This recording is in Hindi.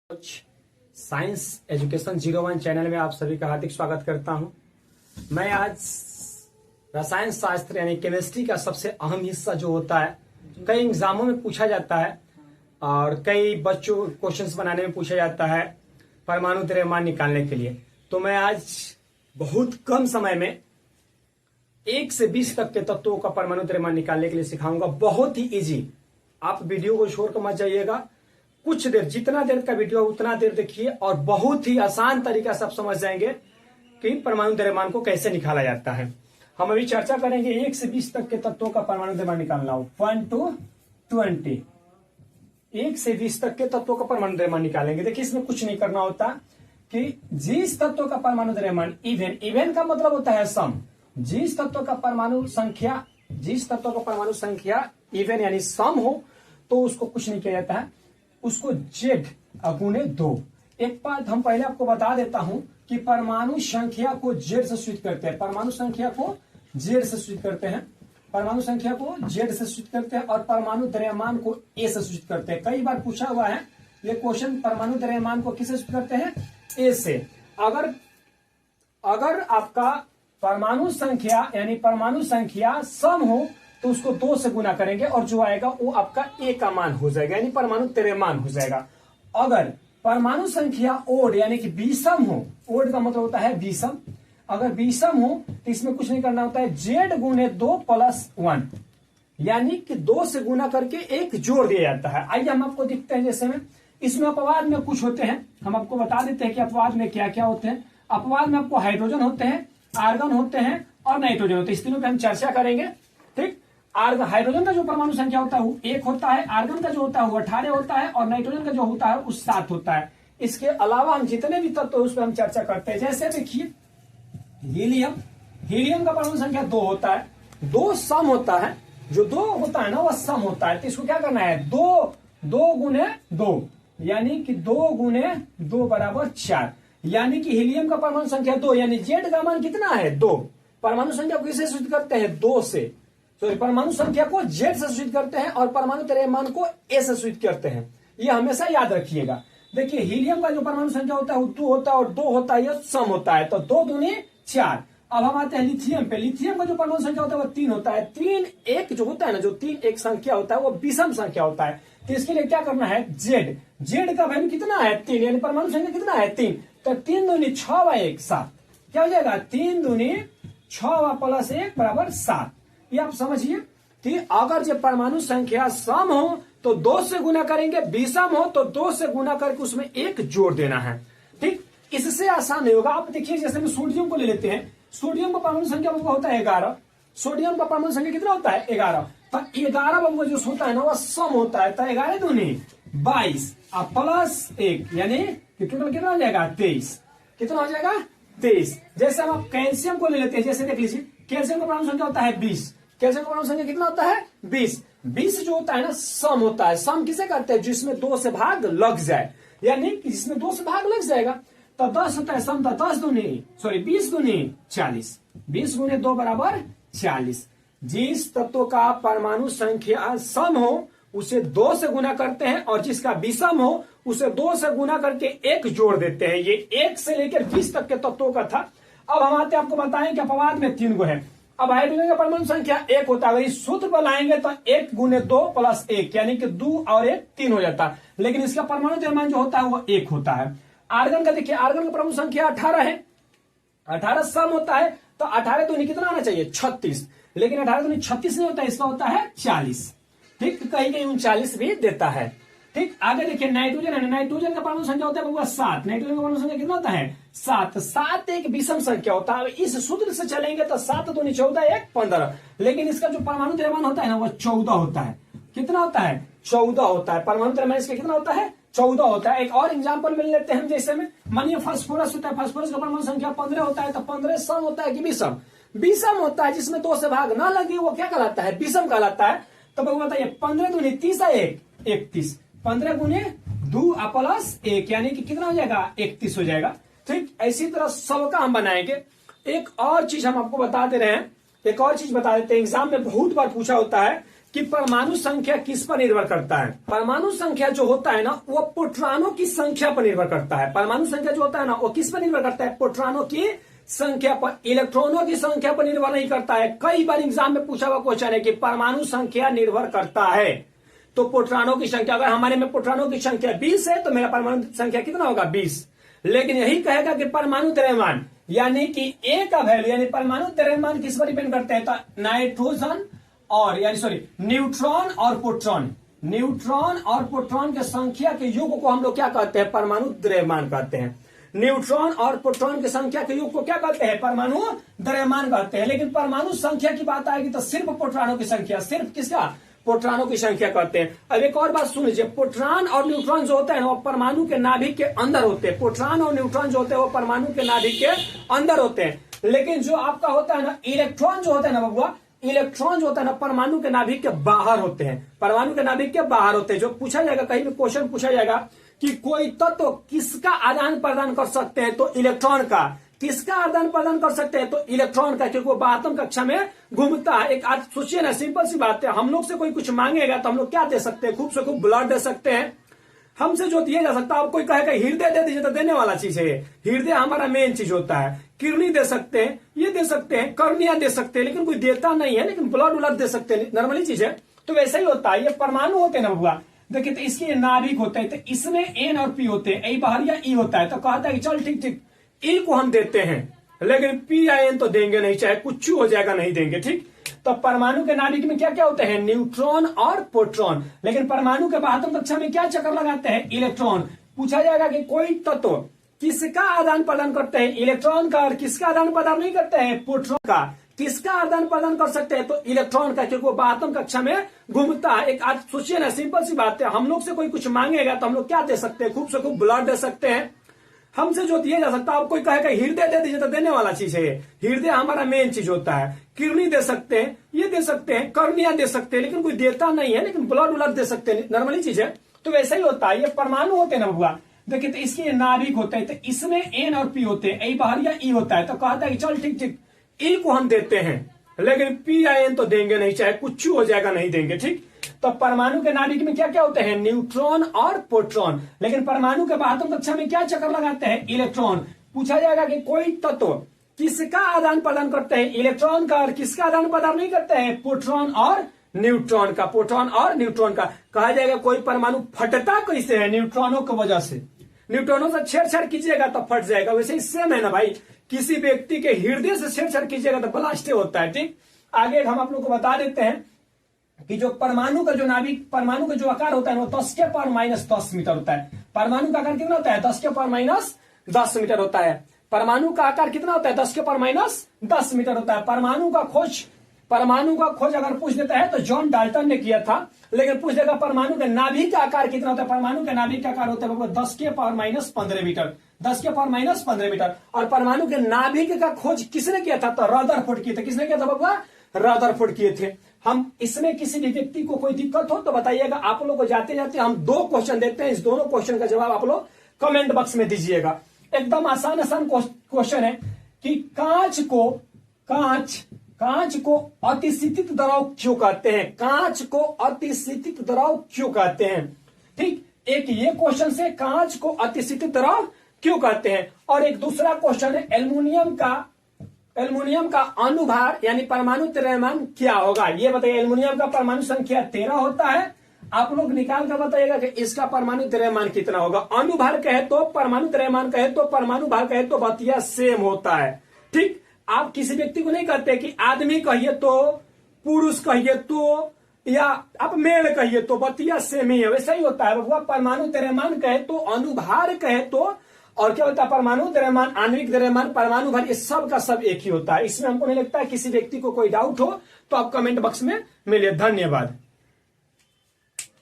कुछ साइंस एजुकेशन 01 चैनल में आप सभी का हार्दिक स्वागत करता हूं। मैं आज रसायन शास्त्र यानी केमिस्ट्री का सबसे अहम हिस्सा जो होता है, कई एग्जामों में पूछा जाता है और कई बच्चों क्वेश्चंस बनाने में पूछा जाता है परमाणु द्रव्यमान निकालने के लिए। तो मैं आज बहुत कम समय में 1 से 20 तक के तत्वों का परमाणु द्रव्यमान निकालने के लिए सिखाऊंगा। बहुत ही इजी। आप वीडियो को छोड़कर मत जाइएगा, कुछ देर, जितना देर का वीडियो उतना देर देखिए और बहुत ही आसान तरीका से आप समझ जाएंगे कि परमाणु द्रव्यमान को कैसे निकाला जाता है। हम अभी चर्चा करेंगे 1 से 20 तक के तत्वों का परमाणु द्रव्यमान निकालना हो। 1 to 20, 1 से 20 तक के तत्वों का परमाणु द्रव्यमान निकालेंगे। देखिए, इसमें कुछ नहीं करना होता कि जिस तत्व का परमाणु द्रव्यमान इवन का मतलब होता है सम, जिस तत्व का परमाणु संख्या इवन यानी सम हो तो उसको कुछ नहीं किया जाता है, उसको जेड गुणे 2। एक बात हम पहले आपको बता देता हूं कि परमाणु संख्या को जेड से सूचित करते हैं, परमाणु संख्या को जेड से सूचित करते हैं, परमाणु संख्या को जेड से सूचित करते हैं और परमाणु द्रव्यमान को ए से सूचित करते हैं। कई बार पूछा हुआ है ये क्वेश्चन, परमाणु द्रव्यमान को किससे सूचित करते हैं? ए से। अगर आपका परमाणु संख्या यानी परमाणु संख्या सम हो तो उसको 2 से गुना करेंगे और जो आएगा वो आपका ए का मान हो जाएगा, यानी परमाणु द्रव्यमान हो जाएगा। अगर परमाणु संख्या ओड यानी कि विषम हो, ओड का मतलब होता है विषम, अगर विषम हो तो इसमें कुछ नहीं करना होता है, जेड गुणे 2 प्लस 1 यानी कि 2 से गुना करके एक जोड़ दिया जाता है। आइए हम आपको दिखते हैं। जैसे में इसमें अपवाद में कुछ होते हैं, हम आपको बता देते हैं कि अपवाद में क्या क्या होते हैं। अपवाद में आपको हाइड्रोजन होते हैं, आर्गन होते हैं और नाइट्रोजन होते हैं। इस तीनों पे हम चर्चा करेंगे। ठीक, हाइड्रोजन का जो परमाणु संख्या होता है वो 1 होता है, आर्गन का जो होता है वो 18 होता है और नाइट्रोजन का जो होता है वो 7 होता है। इसके अलावा हम जितने भी तत्व उस पर हम चर्चा करते हैं। जैसे देखिए हीलियम का परमाणु संख्या 2 होता है, 2 सम होता है, जो 2 होता है ना वह सम होता है। तो इसको क्या करना है, 2 गुणे 2 यानी कि 2 गुणे 2 बराबर 4, यानी कि हीलियम का परमाणु संख्या 2 यानी जेड का मान कितना है 2। परमाणु संख्या को किससे सूचित करते हैं? 2 से। सॉरी, परमाणु संख्या को जेड से सूचित करते हैं और परमाणु द्रव्यमान को ए से सूचित करते हैं। ये हमेशा याद रखिएगा। देखिए, हीलियम का जो परमाणु संख्या होता है वो 2 होता है और 2 होता है, यह सम होता है, तो 2 दूनी 4। अब हम आते हैं लिथियम पे। लिथियम का जो परमाणु संख्या होता है वो 3 होता है। 3 एक जो होता है ना, जो 3 एक संख्या होता है वो विषम संख्या होता है। तो इसके लिए क्या करना है, जेड का वैल्यू कितना है 3, यानी परमाणु संख्या कितना है 3, तो 3 दूनी 6 व 1 7। क्या हो जाएगा, 3 दूनी 6 व प्लस 1 बराबर 7। ये आप समझिए कि अगर जो परमाणु संख्या सम हो तो 2 से गुना करेंगे, विषम हो तो 2 से गुना करके उसमें 1 जोड़ देना है। ठीक, इससे आसान नहीं होगा। आप देखिए, जैसे हम सोडियम को ले लेते हैं, सोडियम का परमाणु संख्या होता है 11, सोडियम का परमाणु संख्या कितना होता है 11, तो 11 बम्बो जो होता है ना वह सम होता है, तो 11 दूनी 22 और प्लस 1 यानी कि टोटल कितना हो जाएगा 23। कितना हो जाएगा 23। जैसे हम आप कैल्शियम को ले लेते हैं, जैसे देख लीजिए कैल्शियम का परमाणु संख्या होता है 20, कैल्शियम का परमाणु संख्या कितना होता है 20। 20 जो होता है ना सम होता है। सम किसे करते हैं, जिसमें 2 से भाग लग जाए, यानी कि जिसमें 2 से भाग लग जाएगा तो 10 होता है सम, तो 20 दूनी 40, 20 गुणे 2 बराबर 40। जिस तत्व का परमाणु संख्या सम हो उसे 2 से गुना करते हैं और जिसका विषम हो उसे 2 से गुना करके 1 जोड़ देते हैं। ये 1 से लेकर 20 तक के तत्वों का था। अब हम आते आपको बताएं कि अपवाद में 3 गो है। अब हाइड्रोजन का परमाणु संख्या 1 होता है, अगर इस सूत्र पर लाएंगे तो 1 गुणे 2 प्लस 1 यानी कि 2 और 1 3 हो जाता है, लेकिन इसका परमाणु द्रव्यमान जो होता है वो 1 होता है। आर्गन का देखिए, आर्गन का परमाणु संख्या 18 है, 18 सम होता है, तो 18 दूनी कितना आना चाहिए 36, लेकिन 18 दूनी 36 नहीं होता है, इसका होता है 40। ठीक, कहीं कहीं 39 भी देता है। ठीक, आगे देखिए नाइट्रोजन है, नाइट्रोजन का परमाणु संख्या होता है 7, नाइट्रोजन का परमाणु संख्या कितना होता है 7 एक विषम संख्या होता है। इस सूत्र से चलेंगे तो 7 दूनी 14 1 15, लेकिन इसका जो परमाणु द्रव्यमान होता है ना वो 14 होता है। कितना होता है 14 होता है, परमाणु द्रव्यमान इसका कितना होता है 14 होता है। एक और एग्जांपल मिल लेते हैं, जैसे में मानिए फास्फोरस होता है, फास्फोरस का परमाणु संख्या 15 होता है, तो 15 सम होता है कि विषम? विषम होता है, जिसमें 2 से भाग ना लगे वो क्या कहलाता है, विषम कहलाता है। तो बताइए 15 दूनी 30 1 31, 15 गुने 2 प्लस 1 यानी कि कितना हो जाएगा 31 हो जाएगा। ठीक, इसी तरह सबका हम बनाएंगे। एक और चीज हम आपको बता दे रहे हैं, एक और चीज बता देते हैं, एग्जाम में बहुत बार पूछा होता है कि परमाणु संख्या किस पर निर्भर करता है। परमाणु संख्या जो होता है ना वो प्रोटॉनों की संख्या पर निर्भर करता है। परमाणु संख्या जो होता है ना वो किस पर निर्भर करता है, प्रोटॉनों की संख्या पर, इलेक्ट्रॉनों की संख्या पर निर्भर नहीं करता है। कई बार एग्जाम में पूछा हुआ क्वेश्चन है कि परमाणु संख्या निर्भर करता है तो प्रोटॉनों की संख्या, अगर हमारे में प्रोटॉनों की संख्या 20 है तो मेरा परमाणु संख्या कितना होगा 20। लेकिन यही कहेगा कि परमाणु द्रव्यमान यानी कि ए का वैल्यू यानी परमाणु द्रव्यमान किस पर डिपेंड करते हैं, तो नाइट्रोजन और यानी सॉरी न्यूट्रॉन और प्रोटॉन, न्यूट्रॉन और प्रोटॉन के संख्या के योग को हम लोग क्या कहते हैं, परमाणु द्रव्यमान कहते हैं। न्यूट्रॉन और प्रोटॉन की संख्या के योग को क्या कहते हैं, परमाणु द्रव्यमान कहते हैं। लेकिन परमाणु संख्या की बात आएगी तो सिर्फ प्रोटॉनों की संख्या, सिर्फ किसका, प्रोटॉनों की संख्या कहते हैं। अब एक और बात सुन लीजिए, प्रोटॉन और न्यूट्रॉन जो होता है ना वो परमाणु के नाभिक के अंदर होते हैं। प्रोटॉन और न्यूट्रॉन जो होते हैं वो परमाणु के नाभिक के अंदर होते हैं। लेकिन जो आपका होता है ना इलेक्ट्रॉन जो होता है ना बबुआ, इलेक्ट्रॉन जो होता है ना परमाणु के नाभिक के बाहर होते हैं, परमाणु के नाभिक के बाहर होते हैं। जो पूछा जाएगा, कहीं भी क्वेश्चन पूछा जाएगा कि कोई तत्व किसका आदान प्रदान कर सकते हैं, तो इलेक्ट्रॉन का। किसका आदान प्रदान कर सकते हैं, तो इलेक्ट्रॉन का, क्योंकि वो बाहतम कक्षा में घूमता है। एक आज सोचिए ना, सिंपल सी बात है, हम लोग से कोई कुछ मांगेगा तो हम लोग क्या दे सकते हैं, खूब से खूब ब्लड दे सकते हैं। हमसे जो दिया जा सकता है, अब कोई कहेगा हृदय दे दीजिए तो देने वाला चीज है, हृदय हमारा मेन चीज होता है। किडनी दे सकते हैं, ये दे सकते हैं, कर्निया दे सकते हैं, लेकिन कोई देता नहीं है। लेकिन ब्लड उलड दे सकते हैं, नॉर्मली चीज है। तो वैसा ही होता है, ये परमाणु होते हैं ना बबुआ, देखिए तो इसके नाभिक होते हैं, तो इसमें एन और पी होते हैं, ए बाहर या ई होता है। तो कहता है कि चल ठीक ठीक ई को हम देते हैं, लेकिन पी या एन तो देंगे नहीं, चाहे कुछ हो जाएगा नहीं देंगे, ठीक। तो परमाणु के नाभिक में क्या क्या होते हैं, न्यूट्रॉन और प्रोटॉन। लेकिन परमाणु के बाहतम कक्षा में क्या चक्कर लगाते हैं, इलेक्ट्रॉन। पूछा जाएगा कि कोई तत्व किसका आदान प्रदान करते हैं, इलेक्ट्रॉन का, और किसका आदान प्रदान नहीं करते हैं, प्रोटॉन का। किसका आदान प्रदान कर सकते हैं, तो इलेक्ट्रॉन का, क्योंकि वो बाहतम कक्षा में घूमता है। एक आज सोचिए ना, सिंपल सी बात है, हम लोग से कोई कुछ मांगेगा तो हम लोग क्या दे सकते हैं, खूब से खूब ब्लड दे सकते हैं। हमसे जो दिया जा सकता है, अब कोई कहेगा हृदय दे दीजिए तो देने वाला चीज है, हृदय हमारा मेन चीज होता है। किडनी दे सकते हैं, ये दे सकते हैं, कर्निया दे सकते हैं, लेकिन कोई देता नहीं है। लेकिन ब्लड उलड दे सकते हैं, नॉर्मली चीज है। तो वैसा ही होता है, ये परमाणु होते हैं ना बबुआ, देखिए तो इसके नाभिक होते हैं, तो इसमें एन और पी होते हैं, ए बाहर या ई होता है। तो कहता है कि चल ठीक ठीक ई को हम देते हैं, लेकिन पी या एन तो देंगे नहीं, चाहे कुछ हो जाएगा नहीं देंगे, ठीक। तो परमाणु के नाभिक में क्या क्या होते हैं, न्यूट्रॉन और प्रोटॉन। लेकिन परमाणु के बाहतम कक्षा में क्या चक्कर लगाते हैं, इलेक्ट्रॉन। पूछा जाएगा कि कोई तत्व किसका आदान प्रदान करते हैं, इलेक्ट्रॉन का, और किसका आदान प्रदान नहीं करते हैं, प्रोटॉन और न्यूट्रॉन का, प्रोटॉन और न्यूट्रॉन का। कहा जाएगा कोई परमाणु फटता कैसे है, न्यूट्रॉनों की वजह से। न्यूट्रॉनों से छेड़छाड़ कीजिएगा तो फट जाएगा। वैसे ही सेम है ना भाई, किसी व्यक्ति के हृदय से छेड़छाड़ कीजिएगा तो ब्लास्ट होता है, ठीक। आगे हम आप लोग को बता देते हैं कि जो परमाणु का जो नाभिक, परमाणु का जो आकार होता है वो 10 के पावर -10 मीटर होता है। परमाणु का आकार कितना होता है, 10 के पावर -10 मीटर होता है। परमाणु का आकार कितना होता है, 10 के पावर -10 मीटर होता है। परमाणु का खोज अगर पूछ देता है तो जॉन डाल्टन ने किया था। लेकिन पूछ देगा परमाणु के नाभिक का आकार कितना होता है, परमाणु के नाभिक का आकार होता है 10 के पावर -15 मीटर, 10 के पावर -15 मीटर। और परमाणु के नाभिक का खोज किसने किया था, तो रदरफोर्ड किए थे। किसने किया था बाबा, रदरफोर्ड किए थे। हम इसमें किसी भी व्यक्ति को कोई दिक्कत हो तो बताइएगा। आप लोग को जाते जाते हम 2 क्वेश्चन देते हैं, इस दोनों क्वेश्चन का जवाब आप लोग कमेंट बॉक्स में दीजिएगा। एकदम आसान क्वेश्चन है कि कांच को अतिशीतित द्रव क्यों कहते हैं, कांच को अतिशीतित द्रव क्यों कहते हैं, ठीक। एक ये क्वेश्चन से कांच को अतिशीतित द्रव क्यों कहते हैं। और एक दूसरा क्वेश्चन है एल्युमिनियम का अनुभार यानी परमाणु द्रव्यमान क्या होगा, ये बताइए। एल्युमिनियम का परमाणु संख्या 13 होता है। आप लोग निकाल कर बताइएगा कि इसका परमाणु द्रव्यमान कितना होगा। अनुभार कहे तो, परमाणु द्रव्यमान कहे तो, परमाणु भार कहे तो बतिया सेम होता है, ठीक। आप किसी व्यक्ति को नहीं कहते कि आदमी कहिए तो, पुरुष कहिए तो, या आप मेल कहिए तो, बतिया सेम ही है। वैसा ही होता है बबुआ, परमाणु द्रव्यमान कहे तो, अनुभार कहे तो, और क्या होता है परमाणु द्रव्यमान, आणविक द्रव्यमान, परमाणु भार, ये सब का सब एक ही होता है। इसमें हमको नहीं लगता है किसी व्यक्ति को कोई डाउट हो तो आप कमेंट बॉक्स में मिलिए। धन्यवाद।